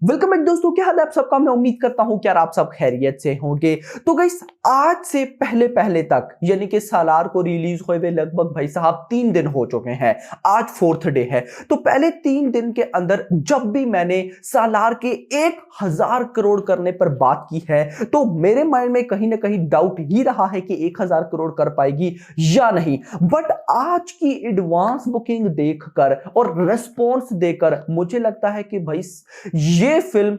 Welcome back दोस्तों, क्या हाल है आप सबका। मैं उम्मीद करता हूं कि यार आप सब खैरियत से होंगे। तो गाइस, आज से पहले पहले तक यानी कि सालार को रिलीज हुए हुए लगभग भाई साहब 3 दिन हो चुके हैं। आज 4th डे है। तो पहले 3 दिन के अंदर जब भी मैंने सालार के 1000 करोड़ करने पर बात की है तो मेरे माइंड में कहीं ना कहीं डाउट ही रहा है कि 1000 करोड़ कर पाएगी या नहीं। बट आज की एडवांस बुकिंग देखकर और रेस्पॉन्स देकर मुझे लगता है कि भाई ये फिल्म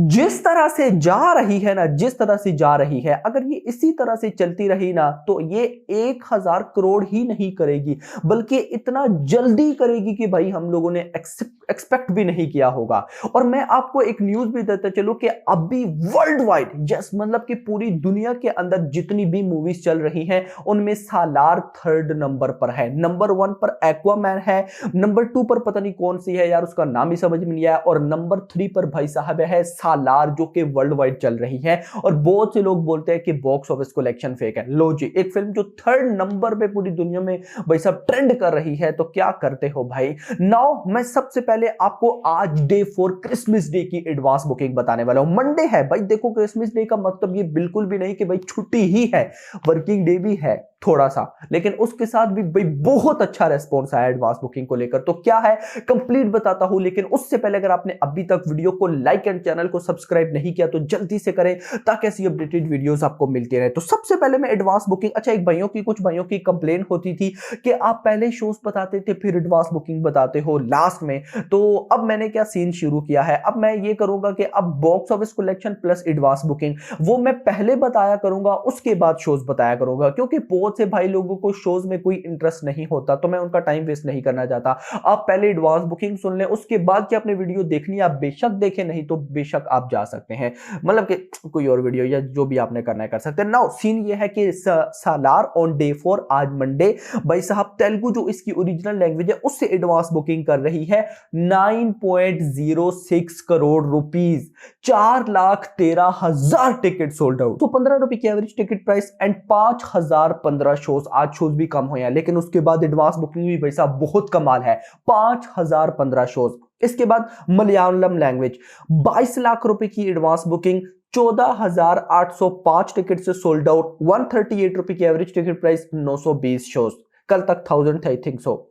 जिस तरह से जा रही है ना, जिस तरह से जा रही है, अगर ये इसी तरह से चलती रही ना तो ये 1000 करोड़ ही नहीं करेगी बल्कि इतना जल्दी करेगी कि भाई हम लोगों ने एक्सपेक्ट भी नहीं किया होगा। और मैं आपको एक न्यूज भी देता चलूं कि अभी वर्ल्ड वाइड, यस, मतलब कि पूरी दुनिया के अंदर जितनी भी मूवीज चल रही हैं उनमें सालार 3rd नंबर पर है। नंबर 1 पर एक्वामैन है, नंबर 2 पर पता नहीं कौन सी है यार, उसका नाम ही समझ में नहीं आया, और नंबर 3 पर भाई साहब है सालार, जो कि वर्ल्ड वाइड चल रही है। और बहुत से लोग बोलते हैं कि बॉक्स ऑफिस कलेक्शन फेक है। लो जी, एक फिल्म जो 3rd नंबर पे पूरी दुनिया में भाई साहब ट्रेंड कर रही है, तो क्या करते हो भाई। नाउ मैं सबसे पहले आपको आज डे 4 क्रिसमस डे की एडवांस बुकिंग बताने वाला हूं। मंडे है भाई, देखो क्रिसमस डे का मतलब ये बिल्कुल भी नहीं कि भाई छुट्टी ही है, वर्किंग डे भी है थोड़ा सा, लेकिन उसके साथ भी भाई बहुत अच्छा रेस्पॉन्स आया एडवांस बुकिंग को लेकर। तो क्या है कंप्लीट बताता हूं, लेकिन उससे पहले अगर आपने अभी तक वीडियो को लाइक एंड चैनल को सब्सक्राइब नहीं किया तो जल्दी से करें ताकि ऐसी अपडेटेड वीडियोस आपको मिलती रहे। तो सबसे पहले मैं एडवांस बुकिंग, अच्छा एक कुछ भाइयों की कंप्लेन होती थी कि आप पहले शोज बताते थे फिर एडवांस बुकिंग बताते हो लास्ट में। तो अब मैंने क्या सीन शुरू किया है, अब मैं ये करूंगा कि अब box office collection plus advance booking वो मैं पहले बताया करूंगा, उसके बाद शोज बताया करूंगा, क्योंकि बहुत से भाई लोगों को शोज में कोई इंटरेस्ट नहीं होता तो मैं उनका टाइम वेस्ट नहीं करना चाहता। आप पहले एडवांस बुकिंग सुन लें, उसके बाद क्या आपने वीडियो देखनी है आप बेशक देखें, नहीं तो बेशक आप जा सकते हैं, मतलब कि कोई और वीडियो या जो भी आपने करना है कर सकते हैं। नाउ सीन ये है कि सालार ऑन डे 4 आज मंडे भाई साहब तेलुगु जो इसकी ओरिजिनल लैंग्वेज है उससे एडवांस बुकिंग कर रही है 9.06 crore rupees, 4,13,000 ticket sold out. तो 15 रुपए की average ticket price and 5,015 shows. आज शोज भी कम हुए हैं लेकिन उसके बाद एडवांस बुकिंग भी भाई साहब बहुत कमाल है, 5,015 शोज। इसके बाद मलयालम लैंग्वेज 22 लाख रुपए की एडवांस बुकिंग, 14,805 टिकट से सोल्ड आउट, 138 रुपए की एवरेज टिकट प्राइस, 920 शोज। कल तक 1000 थे आई थिंक सो।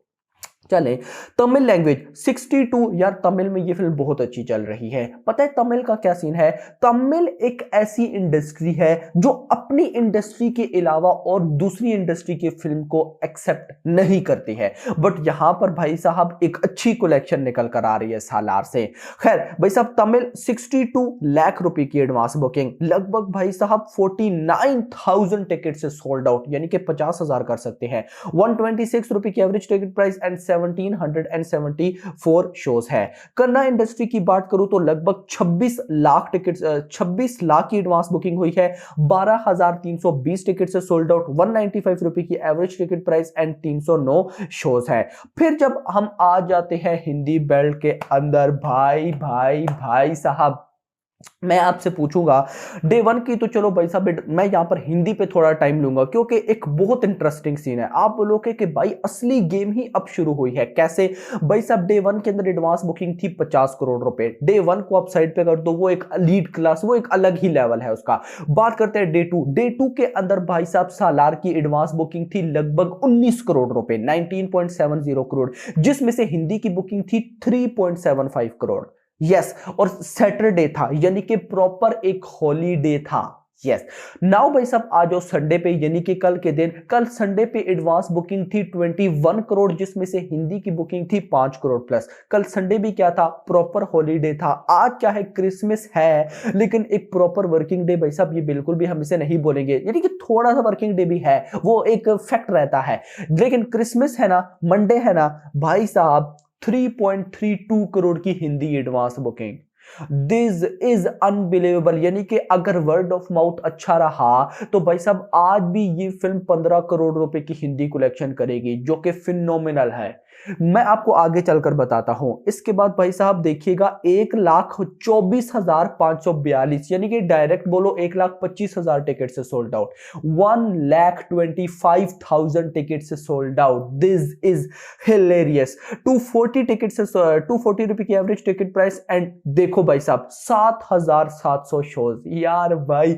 चले तमिल लैंग्वेज 62, यार तमिल में ये फिल्म बहुत अच्छी चल रही है। पता है तमिल का क्या सीन है, तमिल एक ऐसी इंडस्ट्री है जो अपनी इंडस्ट्री के अलावा और दूसरी इंडस्ट्री की फिल्म को एक्सेप्ट नहीं करती है, बट यहां पर भाई साहब एक अच्छी कलेक्शन निकल कर आ रही है सालार से। खैर भाई साहब तमिल 62 लाख रुपए की एडवांस बुकिंग, लगभग भाई साहब 49,000 टिकट से सोल्ड आउट, यानी कि 50,000 कर सकते हैं, 126 रुपए की average ticket price and 1774 shows है। कन्नड़ इंडस्ट्री की बात करूं तो लगभग 26 लाख टिकट, 26 लाख की एडवांस बुकिंग हुई है, 12,320 टिकट से सोल्ड आउट, 195 रुपए की average ticket price and 309 shows है। फिर जब हम आ जाते हैं हिंदी बेल्ट के अंदर, भाई भाई भाई साहब मैं आपसे पूछूंगा डे 1 की, तो चलो भाई साहब मैं यहां पर हिंदी पे थोड़ा टाइम लूंगा क्योंकि एक बहुत इंटरेस्टिंग सीन है। आप बोलोगे कि भाई असली गेम ही अब शुरू हुई है, कैसे भाई साहब। डे 1 के अंदर एडवांस बुकिंग थी 50 करोड़ रुपए, डे 1 को आप साइड पे कर दो, वो एक लीड क्लास, वो एक अलग ही लेवल है उसका। बात करते हैं डे 2, डे 2 के अंदर भाई साहब सालार की एडवांस बुकिंग थी लगभग 19 करोड़ रुपए, 19.70 करोड़, जिसमें से हिंदी की बुकिंग थी 3.75 करोड़। यस, और सैटरडे था यानी कि प्रॉपर एक हॉलीडे था। यस, नाउ भाई साहब आ जाओ संडे पे, यानी कि कल के दिन, कल संडे पे एडवांस बुकिंग थी 21 करोड़, जिसमें से हिंदी की बुकिंग थी 5 करोड़ प्लस। कल संडे भी क्या था, प्रॉपर हॉलीडे था। आज क्या है, क्रिसमस है, लेकिन एक प्रॉपर वर्किंग डे भाई साहब ये बिल्कुल भी हम इसे नहीं बोलेंगे, यानी कि थोड़ा सा वर्किंग डे भी है, वो एक फैक्ट रहता है, लेकिन क्रिसमस है ना, मंडे है ना भाई साहब, 3.32 करोड़ की Hindi advance booking. This is unbelievable, यानी कि अगर वर्ड ऑफ माउथ अच्छा रहा तो भाई साहब आज भी ये फिल्म 15 करोड़ रुपए की हिंदी कलेक्शन करेगी, जो कि फिनोमिनल है। मैं आपको आगे चलकर बताता हूं। इसके बाद भाई साहब देखिएगा 1,24,542 यानी कि डायरेक्ट बोलो 1,25,000 टिकट से सोल्ड आउट, 1,25,000 टिकट से sold out. This is hilarious. 240 ticket से 240 रुपए की एवरेज टिकट प्राइस एंड देखो भाई साहब 7,700 शोज। यार भाई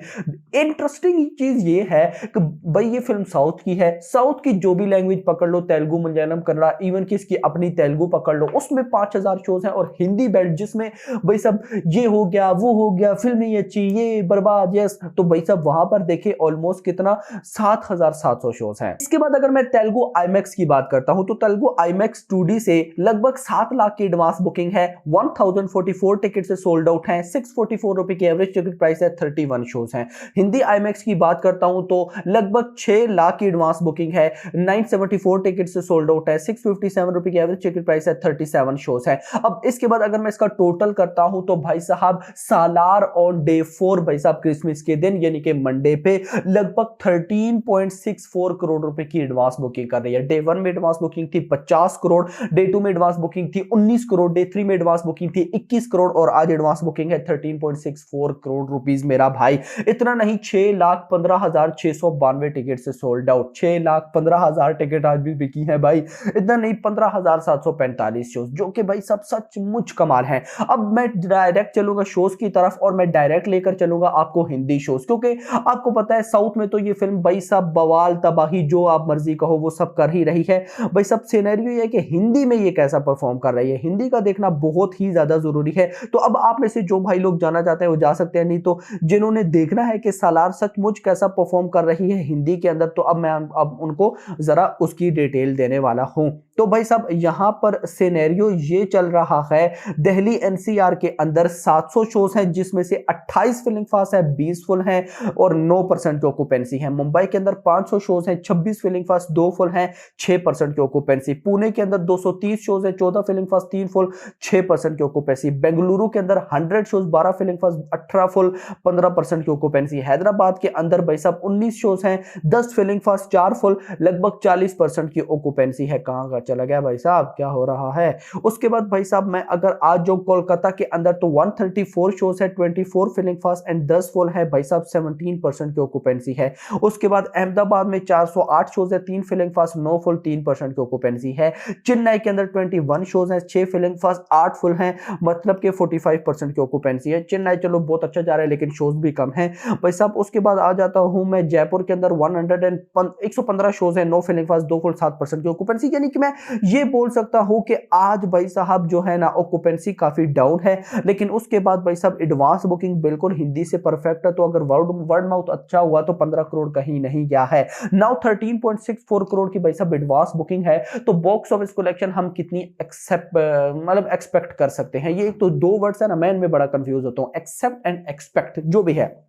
इंटरेस्टिंग चीज ये है कि भाई ये फिल्म साउथ की है, साउथ की जो भी लैंग्वेज पकड़ लो, तेलुगु, मलयालम, कन्नड़ा, इवन कि इसकी अपनी तेलुगु पकड़ लो, उसमें 5,000 शोज हैं, और हिंदी बेल्ट जिसमें भाई सब ये हो गया वो हो गया, फिल्में अच्छी ये बर्बाद, यस, तो भाई सब वहां पर देखे ऑलमोस्ट कितना 7,700 शोज हैं। इसके बाद अगर मैं तेलुगु आईमैक्स की बात करता हूं तो तेलुगु आईमैक्स 2D से लगभग 7 लाख की एडवांस बुकिंग है, 1044 टिकट से सोल्ड आउट है, 644 रुपए की एवरेज टिकट प्राइस है, 31 शोज हैं। हिंदी आईमैक्स की बात करता हूं तो लगभग 6 लाख की एडवांस बुकिंग है, 974 टिकट से सोल्ड आउट है, 657 रुपए की एवरेज टिकट प्राइस है, 37 शोज है। अब इसके बाद अगर मैं इसका टोटल करता हूं तो भाई साहब सालार ऑन डे 4 भाई साहब क्रिसमस के दिन यानी कि मंडे पे लगभग 13.64 करोड़ रुपए की एडवांस बुकिंग कर रही है। डे 1 में एडवांस बुकिंग थी 50 करोड़, डे 2 में एडवांस बुकिंग थी 19 करोड़, डे 3 में एडवांस बुकिंग थी 21 करोड़ और आज एडवांस बुकिंग है 13.64 करोड़ रुपीस। मेरा भाई इतना नहीं, 6,15,692 टिकट से सोल्ड आउट, 6,15,000 टिकट आज भी बिकी है भाई। इतना नहीं, 15,745 शोज, जो कि भाई सब सचमुच कमाल है। अब मैं डायरेक्ट चलूंगा शोज की तरफ और मैं डायरेक्ट लेकर चलूंगा आपको हिंदी शोज, क्योंकि आपको पता है साउथ में तो ये फिल्म भाई साहब बवाल तबाही जो आप मर्जी कहो वो सब कर ही रही है। भाई सब सिनेरियो ये है कि हिंदी में ये कैसा परफॉर्म कर रही है, हिंदी का देखना बहुत ही ज्यादा जरूरी है। तो अब आप में से जो भाई लोग जाना चाहते हैं वो जा सकते हैं, नहीं तो जिन्होंने देखना है कि सालार सचमुच कैसा परफॉर्म कर रही है हिंदी के अंदर, तो अब मैं अब उनको जरा उसकी डिटेल देने वाला हूं। तो भाई साहब यहां पर सिनेरियो ये चल रहा है, दिल्ली एनसीआर के अंदर 700 शोज हैं जिसमें से 28 फिलिंग फास्ट है, 20 फुल हैं और 9% की ऑक्यूपेंसी है। मुंबई के अंदर 500 शोज हैं, 26 फिलिंग फास्ट, 2 फुल हैं, 6% की ऑक्यूपेंसी। पुणे के अंदर 230 शोज है, 14 फिलिंग फास्ट, 3 फुल, 6% की ऑक्यूपेंसी। बेंगलुरु के अंदर 100 शोज, 12 फिलिंग फास्ट, 18 फुल, 15% की ऑक्यूपेंसी। हैदराबाद के अंदर भाई साहब 19 शोज हैं, 10 फिलिंग फास्ट, 4 फुल, लगभग 40% की ऑक्यूपेंसी है। कहां का चला गया भाई साहब, क्या हो रहा है। उसके बाद भाई साहब मैं अगर आज जो कोलकाता के अंदर तो 134 शोज है, 24 फिलिंग फास्ट एंड 10 फुल है भाई साहब, 17% की ऑक्यूपेंसी है। उसके बाद अहमदाबाद में 408 शोज है, 3 फिलिंग फास्ट, 9 फुल, 3% की ऑक्यूपेंसी है। चेन्नई के अंदर 21 शोज है, 6 फिलिंग फास्ट, 8 फुल है, मतलब कि 45% की ऑक्यूपेंसी है। चेन्नई चलो बहुत अच्छा जा रहा है लेकिन शोज भी कम है भाई साहब। उसके बाद आ जाता हूं मैं जयपुर के अंदर 115 शोज है, 9 फिलिंग फास्ट, 2 फुल, 7% की ऑक्यूपेंसी। यानी कि मैं ये बोल सकता हूं कि आज भाई साहब जो है ना ऑक्यूपेंसी काफी डाउन है, लेकिन उसके बाद भाई साहब एडवांस बुकिंग बिल्कुल हिंदी से परफेक्ट है। तो अगर वर्ड माउथ अच्छा हुआ तो 15 करोड़ कहीं नहीं गया है। नाउ 13.64 करोड़ की भाई साहब एडवांस बुकिंग है, तो बॉक्स ऑफिस कलेक्शन हम कितनी एक्सपेक्ट कर सकते हैं। ये एक तो 2 वर्ड्स है ना, मैं इनमें बड़ा कंफ्यूज होता हूं, एक्सेप्ट एंड एक्सपेक्ट, जो भी है।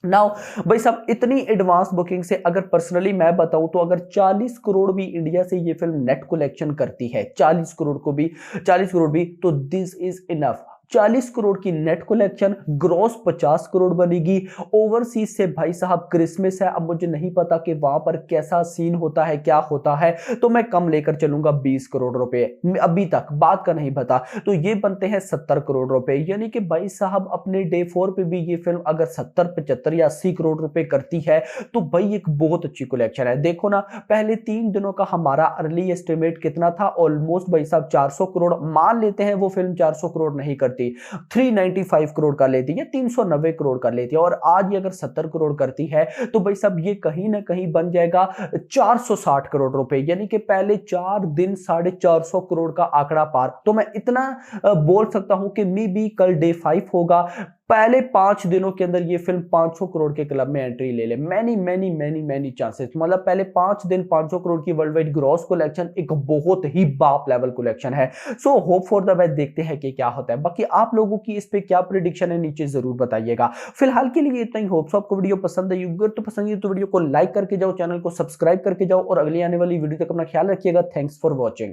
नाउ भाई साहब इतनी एडवांस बुकिंग से अगर पर्सनली मैं बताऊं तो अगर 40 करोड़ भी इंडिया से ये फिल्म नेट कलेक्शन करती है, 40 करोड़ भी, तो दिस इज इनफ। 40 करोड़ की नेट कलेक्शन, ग्रॉस 50 करोड़ बनेगी। ओवरसीज से भाई साहब क्रिसमस है, अब मुझे नहीं पता कि वहां पर कैसा सीन होता है, क्या होता है, तो मैं कम लेकर चलूंगा 20 करोड़ रुपए, अभी तक बात का नहीं पता, तो ये बनते हैं 70 करोड़ रुपए। यानी कि भाई साहब अपने डे 4 पे भी ये फिल्म अगर 70, 75 या 80 करोड़ रुपए करती है तो भाई एक बहुत अच्छी कलेक्शन है। देखो ना, पहले 3 दिनों का हमारा अर्ली एस्टिमेट कितना था, ऑलमोस्ट भाई साहब 400 करोड़ मान लेते हैं। वो फिल्म 400 करोड़ नहीं करती, 395 करोड़ का लेती है, 390 करोड़ का लेती है, और आज ये अगर 70 करोड़ करती है तो भाई साहब ये कहीं ना कहीं बन जाएगा 460 करोड़ रुपए। यानी कि पहले 4 दिन 450 करोड़ का आंकड़ा पार। तो मैं इतना बोल सकता हूं कि मे बी कल डे 5 होगा, पहले 5 दिनों के अंदर ये फिल्म 500 करोड़ के क्लब में एंट्री ले ले। मैनी चांसेस, मतलब पहले 5 दिन 500 करोड़ की वर्ल्ड वाइड ग्रॉस कलेक्शन एक बहुत ही बाप लेवल कलेक्शन है। So hope for the best, देखते हैं कि क्या होता है। बाकी आप लोगों की इस पे क्या प्रेडिक्शन है नीचे जरूर बताइएगा। फिलहाल के लिए इतना ही। होप सो आपको वीडियो पसंद आई होगी, तो पसंद है तो वीडियो को लाइक करके जाओ, चैनल को सब्सक्राइब करके जाओ और अगली आने वाली वीडियो तक अपना ख्याल रखिएगा। Thanks for watching.